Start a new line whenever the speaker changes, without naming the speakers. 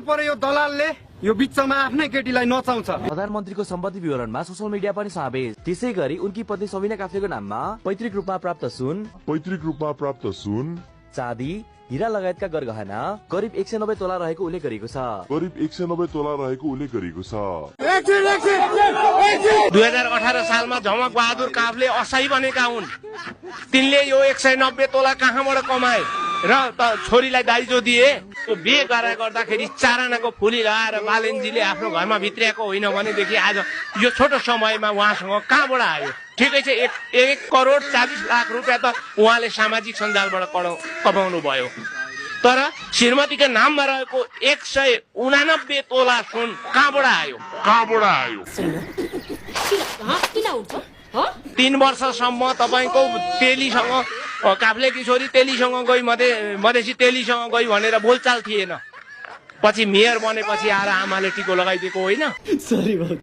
परे यो दलालले यो बिचमा आफ्नै केटीलाई नचाउँछ।
प्रधानमन्त्रीको सम्पत्ति विवरणमा सोशल मिडिया पनि समावेश। त्यसै गरी उनकी पत्नी सबिना काफ्लेको नाममा पैतृक रूपमा प्राप्त सुन, चाँदी, हीरा लगायतका गरगहना करिब 190 तोला रहेको उल्लेख गरिएको छ।
2018 सालमा झमक बहादुर काफले असही बनेका हुन्। तिनले यो 190 तोला कहाँबाट कमाए र छोरीलाई दाइजो दिए। त्यो बिहे गर्दाखेरि 4 आनाको फुली लगाएर बालेनजीले आफ्नो घरमा भित्रिएको होइन भनेदेखि आज यो छोटो समयमा उहाँसँग कहाँबाट आयो? ठिकै छ, 1 करोड 40 लाख रुपियाँ त उहाँले सामाजिक सञ्जालबाट कमाउनु भयो। तर श्रीमतीको नाममा रहेको 189 तोला सुन कहाँबाट आयो? 3 वर्षसम्म तपाईँको तेलीसँग काफ्लेकी छोरी तेलीसँग गई, मधेसी तेलीसँग गई भनेर बोलचाल थिएन। पछि मेयर बनेपछि आएर आमाले टिको लगाइदिएको होइन।